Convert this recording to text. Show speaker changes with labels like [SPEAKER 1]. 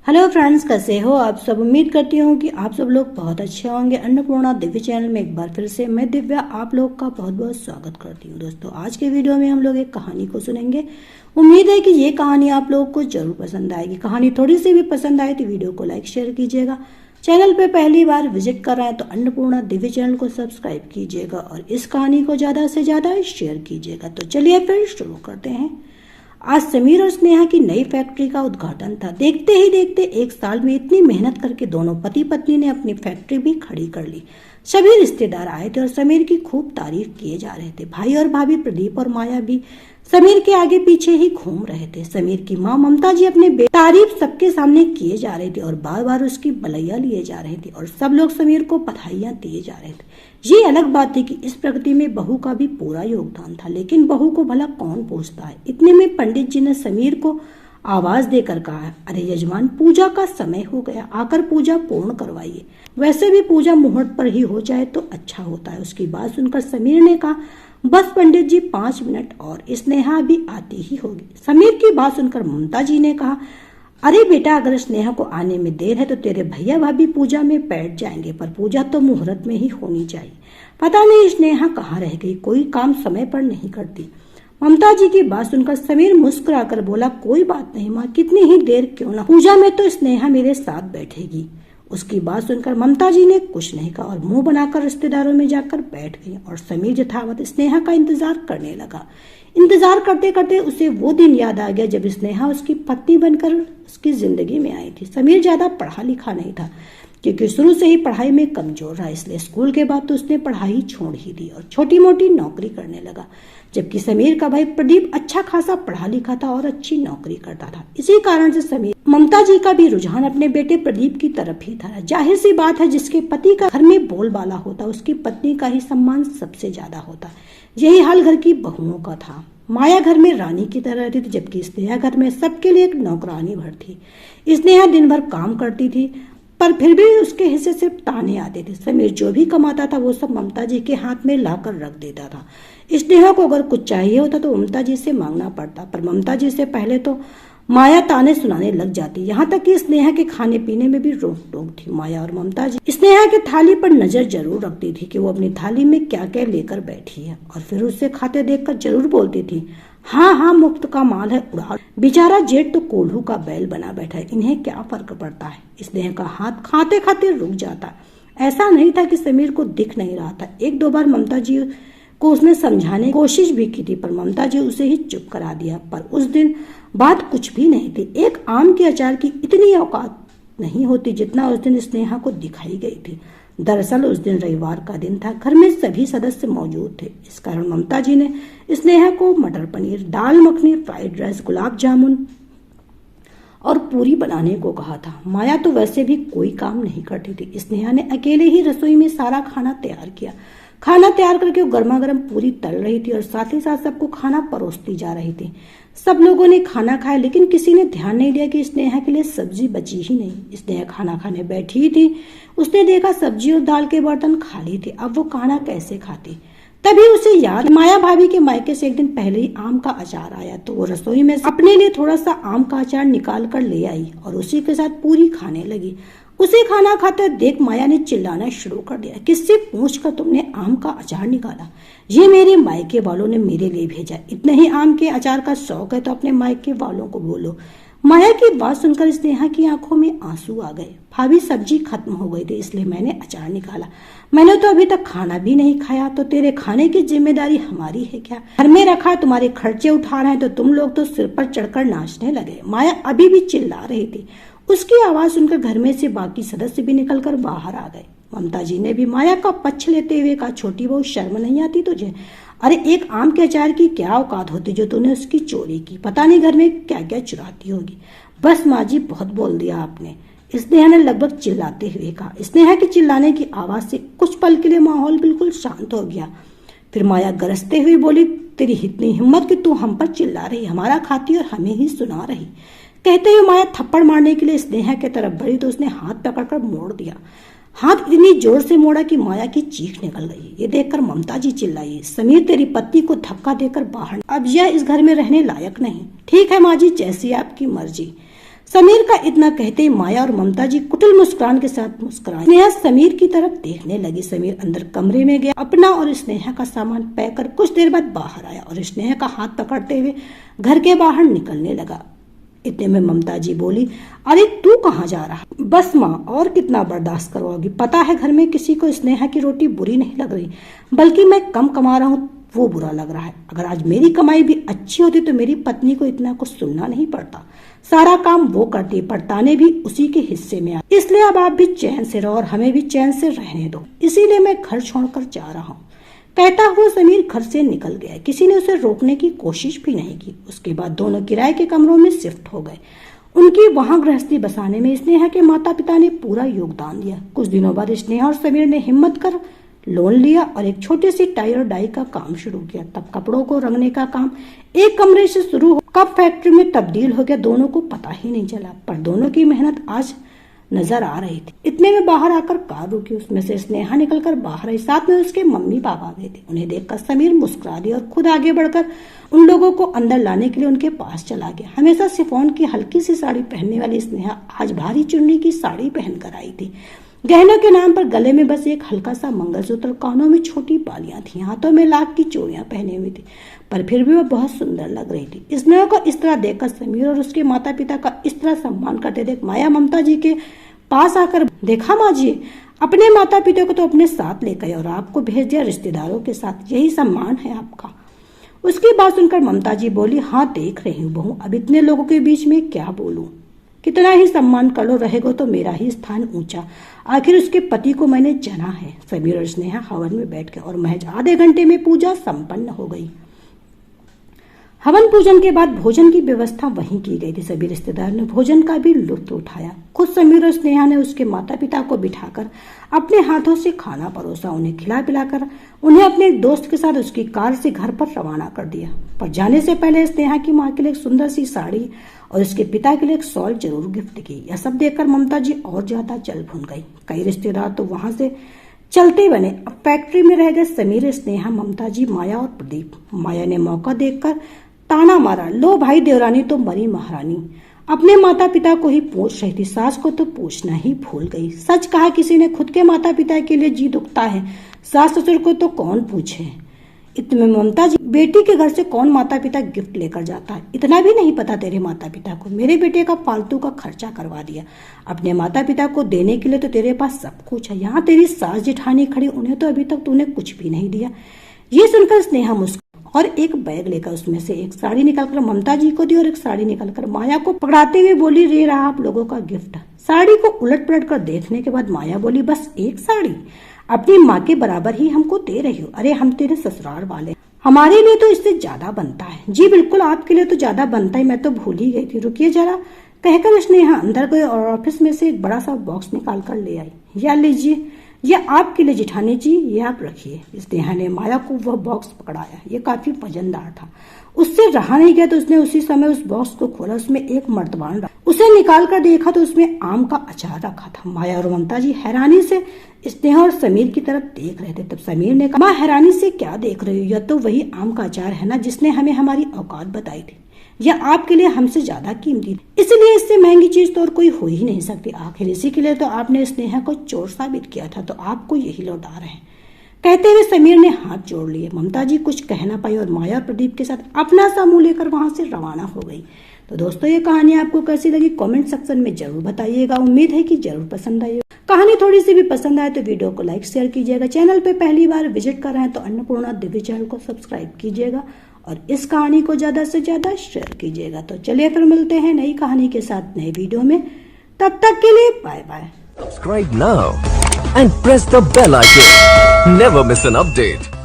[SPEAKER 1] Hello friends, कैसे हो आप सब। उम्मीद करती हूँ कि आप सब लोग बहुत अच्छे होंगे। अन्नपूर्णा दिव्य चैनल में एक बार फिर से मैं दिव्या आप लोग का बहुत बहुत स्वागत करती हूँ। दोस्तों, आज के वीडियो में हम लोग एक कहानी को सुनेंगे। उम्मीद है कि ये कहानी आप लोगों को जरूर पसंद आएगी। कहानी थोड़ी सी भी पसंद आए तो वीडियो को लाइक शेयर कीजिएगा। चैनल पे पहली बार विजिट कर रहे हैं तो अन्नपूर्णा दिव्य चैनल को सब्सक्राइब कीजिएगा और इस कहानी को ज्यादा से ज्यादा शेयर कीजिएगा। तो चलिए फिर शुरू करते हैं। आज समीर और स्नेहा की नई फैक्ट्री का उद्घाटन था। देखते ही देखते एक साल में इतनी मेहनत करके दोनों पति पत्नी ने अपनी फैक्ट्री भी खड़ी कर ली। सभी रिश्तेदार आए थे और समीर की खूब तारीफ किए जा रहे थे। भाई और भाभी प्रदीप और माया भी समीर के आगे पीछे ही घूम रहे थे। समीर की माँ ममता जी अपने तारीफ सबके सामने किए जा रहे थे और बार बार उसकी बलैया लिए जा रहे थे और सब लोग समीर को बधाइयां दिए जा रहे थे। ये अलग बात थी कि इस प्रगति में बहू का भी पूरा योगदान था, लेकिन बहू को भला कौन पूछता है। इतने में पंडित जी ने समीर को आवाज देकर कहा, अरे यजमान, पूजा का समय हो गया, आकर पूजा पूर्ण करवाइए। वैसे भी पूजा मुहूर्त पर ही हो जाए तो अच्छा होता है। उसकी बात सुनकर समीर ने कहा, बस पंडित जी 5 मिनट और, स्नेहा भी आती ही होगी। समीर की बात सुनकर ममता जी ने कहा, अरे बेटा, अगर स्नेहा को आने में देर है तो तेरे भैया भाभी पूजा में बैठ जाएंगे, पर पूजा तो मुहूर्त में ही होनी चाहिए। पता नहीं स्नेहा कहाँ रह गई, कोई काम समय पर नहीं करती। ममता जी की बात सुनकर समीर मुस्कुराकर बोला, कोई बात नहीं माँ, कितनी ही देर क्यों ना, पूजा में तो स्नेहा मेरे साथ बैठेगी। उसकी बात सुनकर ममता जी ने कुछ नहीं कहा और मुंह बनाकर रिश्तेदारों में जाकर बैठ गई और समीर यथावत स्नेहा का इंतजार करने लगा। इंतजार करते करते उसे वो दिन याद आ गया जब स्नेहा उसकी पत्नी बनकर उसकी जिंदगी में आई थी। समीर ज्यादा पढ़ा लिखा नहीं था क्योंकि शुरू से ही पढ़ाई में कमजोर रहा, इसलिए स्कूल के बाद तो उसने पढ़ाई छोड़ ही दी और छोटी मोटी नौकरी करने लगा। जबकि समीर का भाई प्रदीप अच्छा खासा पढ़ा लिखा था और अच्छी नौकरी करता था। इसी कारण से समीर ममता जी का भी रुझान अपने बेटे प्रदीप की तरफ ही था। जाहिर सी बात है, जिसके पति का घर में बोलबाला होता उसकी पत्नी का ही सम्मान सबसे ज्यादा होता। यही हाल घर की बहुओं का था। माया घर में रानी की तरह रहती थी, जबकि स्नेहा घर में सबके लिए एक नौकरानी भर थी। स्नेहा दिन भर काम करती थी, पर फिर भी उसके हिस्से से ताने आते थे। समीर जो भी कमाता था वो सब ममता जी के हाथ में लाकर रख देता था। स्नेहा को अगर कुछ चाहिए होता तो ममता जी से मांगना पड़ता, पर ममता जी से पहले तो माया ताने सुनाने लग जाती। यहाँ तक कि स्नेहा के खाने पीने में भी रोक टोक थी। माया और ममता जी स्नेहा की थाली पर नजर जरूर रखती थी कि वो अपनी थाली में क्या क्या लेकर बैठी है और फिर उसे खाते देखकर जरूर बोलती थी, हाँ हाँ, मुफ्त का माल है, उड़ा। बेचारा जेठ तो कोल्हू का बैल बना बैठा है, इन्हें क्या फर्क पड़ता है। स्नेहा का हाथ खाते खाते रुक जाता। ऐसा नहीं था कि समीर को दिख नहीं रहा था। 1-2 बार ममता जी को उसने समझाने की कोशिश भी की थी, पर ममता जी उसे ही चुप करा दिया। पर उस दिन बात कुछ भी नहीं थी। एक आम के अचार की इतनी औकात नहीं होती जितना उस दिन स्नेहा को दिखाई गई थी। दरअसल उस दिन रविवार का दिन था। घर में सभी सदस्य मौजूद थे। इस कारण ममता जी ने स्नेहा को मटर पनीर, दाल मखनी, फ्राइड राइस, गुलाब जामुन और पूरी बनाने को कहा था। माया तो वैसे भी कोई काम नहीं करती थी। स्नेहा ने अकेले ही रसोई में सारा खाना तैयार किया। खाना तैयार करके वो गर्मा गर्म पूरी तल रही थी और साथ ही साथ सबको खाना परोसती जा रही थी। सब लोगों ने खाना खाया, लेकिन किसी ने ध्यान नहीं दिया कि स्नेहा के लिए सब्जी बची ही नहीं। स्नेहा खाना खाने बैठी ही थी। उसने देखा सब्जी और दाल के बर्तन खाली थे। अब वो खाना कैसे खाती। तभी उसे याद, माया भाभी के मायके से एक दिन पहले ही आम का अचार आया, तो वो रसोई में अपने लिए थोड़ा सा आम का अचार निकाल कर ले आई और उसी के साथ पूरी खाने लगी। उसे खाना खाते देख माया ने चिल्लाना शुरू कर दिया, किससे पूछ कर तुमने आम का अचार निकाला? ये मेरे मायके वालों ने मेरे लिए भेजा। इतने ही आम के अचार का शौक है तो अपने मायके वालों को बोलो। माया की बात सुनकर स्नेहा की आंखों में आंसू आ गए। भाभी, सब्जी खत्म हो गई थी इसलिए मैंने अचार निकाला। मैंने तो अभी तक खाना भी नहीं खाया, तो तेरे खाने की जिम्मेदारी हमारी है क्या? घर में रखा तुम्हारे खर्चे उठा रहे हैं तो तुम लोग तो सिर पर चढ़कर नाचने लगे। माया अभी भी चिल्ला रही थी। उसकी आवाज सुनकर घर में से बाकी सदस्य भी निकलकर बाहर आ गए। ममता जी ने भी माया का पक्ष लेते हुए कहा, छोटी बहू, शर्म नहीं आती तुझे? अरे एक आम के अचार की क्या औकात होती जो तूने उसकी चोरी की? पता नहीं घर में क्या क्या चुराती होगी। बस माँ जी, बहुत बोल दिया आपने, स्नेहा ने लगभग चिल्लाते हुए कहा। स्नेहा की चिल्लाने की आवाज से कुछ पल के लिए माहौल बिल्कुल शांत हो गया। फिर माया गरजते हुए बोली, तेरी इतनी हिम्मत कि तू हम पर चिल्ला रही, हमारा खाती और हमें ही सुना रही। कहते हुए माया थप्पड़ मारने के लिए स्नेहा की तरफ बढ़ी तो उसने हाथ पकड़कर मोड़ दिया। हाथ इतनी जोर से मोड़ा कि माया की चीख निकल गई। ये देखकर ममता जी चिल्लाई, समीर, तेरी पत्नी को धक्का देकर बाहर, अब यह इस घर में रहने लायक नहीं। ठीक है माँ जी, जैसी आपकी मर्जी। समीर का इतना कहते ही माया और ममता जी कुटिल मुस्कान के साथ मुस्कुराई। स्नेहा समीर की तरफ देखने लगी। समीर अंदर कमरे में गया, अपना और स्नेहा का सामान पैक कर कुछ देर बाद बाहर आया और स्नेहा का हाथ पकड़ते हुए घर के बाहर निकलने लगा। इतने में ममता जी बोली, अरे तू कहाँ जा रहा? बस माँ, और कितना बर्दाश्त करवाओगी? पता है घर में किसी को स्नेहा की रोटी बुरी नहीं लग रही, बल्कि मैं कम कमा रहा हूँ वो बुरा लग रहा है। अगर आज मेरी कमाई भी अच्छी होती तो मेरी पत्नी को इतना कुछ सुनना नहीं पड़ता। सारा काम वो करती, पर ताने भी उसी के हिस्से में आते। इसलिए अब आप भी चैन से रहो और हमें भी चैन से रहने दो, इसीलिए मैं घर छोड़कर जा रहा हूँ। कहता हुआ समीर घर से निकल गया। किसी ने उसे रोकने की कोशिश भी नहीं की। उसके बाद दोनों किराए के कमरों में शिफ्ट हो गए। उनकी वहां गृहस्थी बसाने में स्नेहा के माता पिता ने पूरा योगदान दिया। कुछ दिनों बाद स्नेहा और समीर ने हिम्मत कर लोन लिया और एक छोटी सी टाई और डाई का काम शुरू किया। तब कपड़ों को रंगने का काम एक कमरे से शुरू हो कब फैक्ट्री में तब्दील हो गया, दोनों को पता ही नहीं चला। पर दोनों की मेहनत आज नजर आ रही थी। इतने में बाहर आकर कार रुकी। उसमें से स्नेहा निकलकर बाहर आई। साथ में उसके मम्मी पापा गए थे। उन्हें देखकर समीर मुस्कुरा दिया और खुद आगे बढ़कर उन लोगों को अंदर लाने के लिए उनके पास चला गया। हमेशा शिफॉन की हल्की सी साड़ी पहनने वाली स्नेहा आज भारी चुन्नी की साड़ी पहनकर आई थी। गहनों के नाम पर गले में बस एक हल्का सा मंगलसूत्र, कानों में छोटी बालियां थी, हाथों में लाख की चूड़ियां पहनी हुई थी, पर फिर भी वह बहुत सुंदर लग रही थी। स्नेहा को इस तरह देखकर समीर और उसके माता पिता का इस तरह सम्मान करते देख माया ममता जी के पास आकर, देखा माँ जी, अपने माता पिता को तो अपने साथ ले गए और आपको भेज दिया रिश्तेदारों के साथ, यही सम्मान है आपका। उसकी बात सुनकर ममता जी बोली, हाँ देख रही हूँ बहू, अब इतने लोगों के बीच में क्या बोलूं? कितना ही सम्मान कर लो, रहेगा तो मेरा ही स्थान ऊंचा। आखिर उसके पति को मैंने जाना है। समीर और स्नेहा हवन में बैठ गए और महज आधे घंटे में पूजा संपन्न हो गई। हवन पूजन के बाद भोजन की व्यवस्था वहीं की गई थी। सभी रिश्तेदार ने भोजन का भी लुत्फ उठाया। खुद समीर और स्नेहा ने उसके माता पिता को बिठाकर अपने हाथों से खाना परोसा। उन्हें खिला पिलाकर उन्हें अपने दोस्त के साथ उसकी कार से घर पर रवाना कर दिया। पर जाने से पहले स्नेहा की माँ के लिए एक सुंदर सी साड़ी और उसके पिता के लिए एक शॉल जरूर गिफ्ट की। यह सब देखकर ममता जी और ज्यादा जल भून गई। कई रिश्तेदार तो वहां से चलते बने। अब फैक्ट्री में रह गए समीर, स्नेहा, ममता जी, माया और प्रदीप। माया ने मौका देखकर ताना मारा, लो भाई देवरानी तो मरी महारानी। अपने माता पिता को ही पूछ रही थी, सास को तो पूछना ही भूल गई। सच कहा किसी ने, खुद के माता पिता के लिए जी दुखता है, सास ससुर को तो कौन पूछे। इतने में ममता जी, बेटी के घर से कौन माता पिता गिफ्ट लेकर जाता है? इतना भी नहीं पता तेरे माता पिता को? मेरे बेटे का फालतू का खर्चा करवा दिया। अपने माता पिता को देने के लिए तो तेरे पास सब कुछ है। यहाँ तेरी सास जेठानी खड़ी, उन्हें तो अभी तक तूने कुछ भी नहीं दिया। ये सुनकर स्नेहा मुस्कुराई और एक बैग लेकर उसमें से एक साड़ी निकालकर ममता जी को दी और एक साड़ी निकालकर माया को पकड़ाते हुए बोली, रे रहा आप लोगों का गिफ्ट। साड़ी को उलट पलट कर देखने के बाद माया बोली, बस एक साड़ी? अपनी माँ के बराबर ही हमको दे रही हो? अरे हम तेरे ससुराल वाले, हमारे लिए तो इससे ज्यादा बनता है। जी बिल्कुल, आपके लिए तो ज्यादा बनता है, मैं तो भूल ही गई थी, रुकिए जरा, कहकर स्नेहा अंदर गई और ऑफिस में से एक बड़ा सा बॉक्स निकाल कर ले आई। या लीजिए, ये आपके लिए जेठानी जी, ये आप रखिए। स्नेहा ने माया को वह बॉक्स पकड़ाया। ये काफी वजनदार था। उससे रहा नहीं गया तो उसने उसी समय उस बॉक्स को खोला। उसमें एक मर्तबान रखा। उसे निकाल कर देखा तो उसमें आम का अचार रखा था। माया और ममता जी हैरानी से स्नेहा और समीर की तरफ देख रहे थे। तब समीर ने कहा, माँ हैरानी से क्या देख रही हो? यह तो वही आम का अचार है ना जिसने हमें हमारी औकात बताई थी। यह आपके लिए हमसे ज्यादा कीमती, इसलिए इससे महंगी चीज तो और कोई हो ही नहीं सकती। आखिर इसी के लिए तो आपने स्नेहा को चोर साबित किया था, तो आपको यही लौटा रहे हैं। कहते हुए समीर ने हाथ जोड़ लिए। ममता जी कुछ कह ना पाई और माया और प्रदीप के साथ अपना सा मुंह लेकर वहां से रवाना हो गई। तो दोस्तों, ये कहानी आपको कैसी लगी कमेंट सेक्शन में जरूर बताइएगा। उम्मीद है कि जरूर पसंद आई। कहानी थोड़ी सी भी पसंद आए तो वीडियो को लाइक शेयर कीजिएगा। चैनल पे पहली बार विजिट कर रहे हैं तो अन्नपूर्णा दिव्य चैनल को सब्सक्राइब कीजिएगा और इस कहानी को ज्यादा से ज्यादा शेयर कीजिएगा। तो चलिए फिर मिलते हैं नई कहानी के साथ नए वीडियो में। तब तक के लिए bye bye.
[SPEAKER 2] Subscribe now and press the bell icon. Never miss an update.